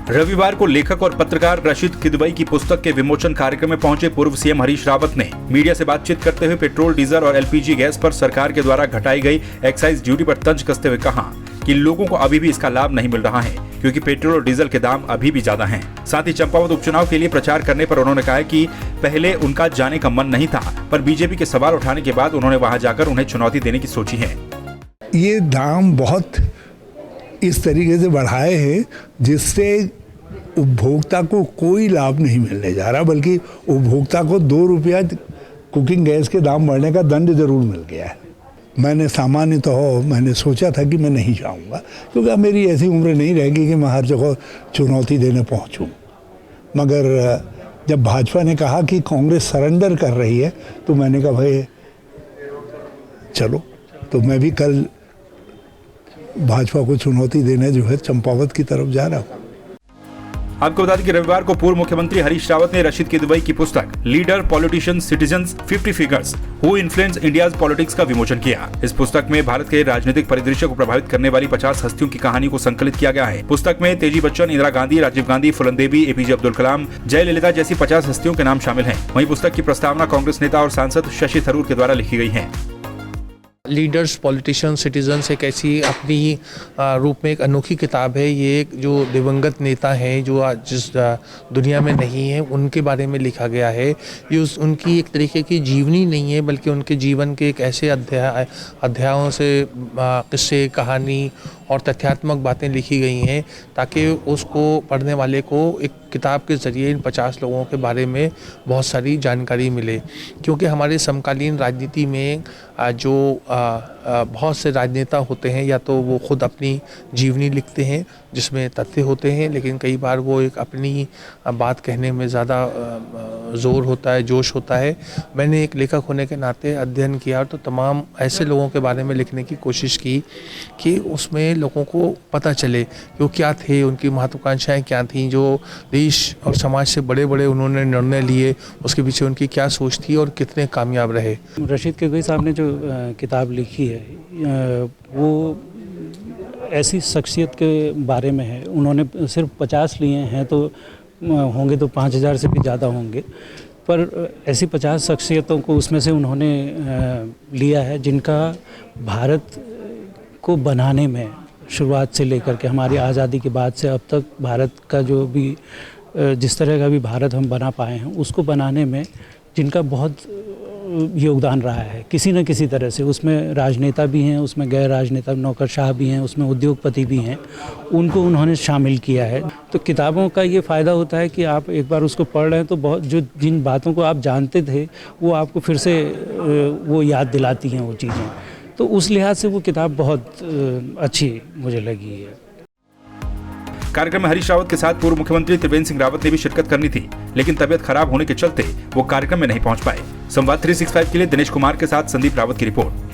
रविवार को लेखक और पत्रकार रशीद किदवई की पुस्तक के विमोचन कार्यक्रम में पहुंचे पूर्व सीएम हरीश रावत ने मीडिया से बातचीत करते हुए पेट्रोल, डीजल और एलपीजी गैस पर सरकार के द्वारा घटाई गई एक्साइज ड्यूटी पर तंज कसते हुए कहा कि लोगों को अभी भी इसका लाभ नहीं मिल रहा है क्योंकि पेट्रोल और डीजल के दाम अभी भी ज्यादा हैं। साथ ही चंपावत उपचुनाव के लिए प्रचार करने पर उन्होंने कहा कि पहले उनका जाने का मन नहीं था, पर बीजेपी के सवाल उठाने के बाद उन्होंने वहां जाकर उन्हें चुनौती देने की सोची है। ये दाम बहुत इस तरीके से बढ़ाए हैं जिससे उपभोक्ता को कोई लाभ नहीं मिलने जा रहा, बल्कि उपभोक्ता को 2 रुपया कुकिंग गैस के दाम बढ़ने का दंड जरूर मिल गया है। मैंने सोचा था कि मैं नहीं जाऊंगा क्योंकि अब मेरी ऐसी उम्र नहीं रहेगी कि मैं हर जगह चुनौती देने पहुंचूं। मगर जब भाजपा ने कहा कि कांग्रेस सरेंडर कर रही है तो मैंने कहा भाई चलो, तो मैं भी कल भाजपा को चुनौती देने जो है चंपावत की तरफ जा रहा हूँ। आपको बता दें कि रविवार को पूर्व मुख्यमंत्री हरीश रावत ने रशीद किदवई की पुस्तक leader, politician, citizens, 50 figures who influence India's politics का विमोचन किया। इस पुस्तक में भारत के राजनीतिक परिदृश्य को प्रभावित करने वाली 50 हस्तियों की कहानी को संकलित किया गया है। पुस्तक में तेजी बच्चन, इंदिरा गांधी, राजीव गांधी, फूलन देवी, एपीजे अब्दुल कलाम, जयललिता जैसी 50 हस्तियों के नाम शामिल हैं। वहीं पुस्तक की प्रस्तावना कांग्रेस नेता और सांसद शशि थरूर के द्वारा लिखी गई है। लीडर्स, पॉलिटिशियन, सिटीजन्स एक ऐसी अपनी रूप में एक अनोखी किताब है। ये एक जो दिवंगत नेता हैं जो आज जिस दुनिया में नहीं है उनके बारे में लिखा गया है। ये उनकी एक तरीके की जीवनी नहीं है बल्कि उनके जीवन के एक ऐसे अध्यायों से किस्से, कहानी और तथ्यात्मक बातें लिखी गई हैं ताकि उसको पढ़ने वाले को एक किताब के ज़रिए इन 50 लोगों के बारे में बहुत सारी जानकारी मिले। क्योंकि हमारे समकालीन राजनीति में जो बहुत से राजनेता होते हैं या तो वो खुद अपनी जीवनी लिखते हैं जिसमें तथ्य होते हैं, लेकिन कई बार वो एक अपनी बात कहने में ज़्यादा ज़ोर होता है, जोश होता है। मैंने एक लेखक होने के नाते अध्ययन किया तो तमाम ऐसे लोगों के बारे में लिखने की कोशिश की कि उसमें लोगों को पता चले कि वो क्या थे, उनकी महत्वाकांक्षाएं क्या थीं, जो देश और समाज से बड़े बड़े उन्होंने निर्णय लिए, उसके पीछे उनकी क्या सोच थी और कितने कामयाब रहे। रशीद किदवई साहब ने जो किताब लिखी है वो ऐसी शख्सियत के बारे में है। उन्होंने सिर्फ 50 लिए हैं तो होंगे तो 5000 से भी ज़्यादा होंगे, पर ऐसी 50 शख्सियतों को उसमें से उन्होंने लिया है जिनका भारत को बनाने में शुरुआत से लेकर के हमारी आज़ादी के बाद से अब तक भारत का जो भी जिस तरह का भी भारत हम बना पाए हैं उसको बनाने में जिनका बहुत योगदान रहा है किसी न किसी तरह से। उसमें राजनेता भी हैं, उसमें गैर राजनेता नौकरशाह भी हैं, उसमें उद्योगपति भी हैं, उनको उन्होंने शामिल किया है। तो किताबों का ये फ़ायदा होता है कि आप एक बार उसको पढ़ रहे हैं तो बहुत जो जिन बातों को आप जानते थे वो आपको फिर से वो याद दिलाती हैं वो चीज़ें। तो उस लिहाज से वो किताब बहुत अच्छी मुझे लगी है। कार्यक्रम में हरीश रावत के साथ पूर्व मुख्यमंत्री त्रिवेंद्र सिंह रावत ने भी शिरकत करनी थी, लेकिन तबियत खराब होने के चलते वो कार्यक्रम में नहीं पहुंच पाए। संवाद 365 के लिए दिनेश कुमार के साथ संदीप रावत की रिपोर्ट।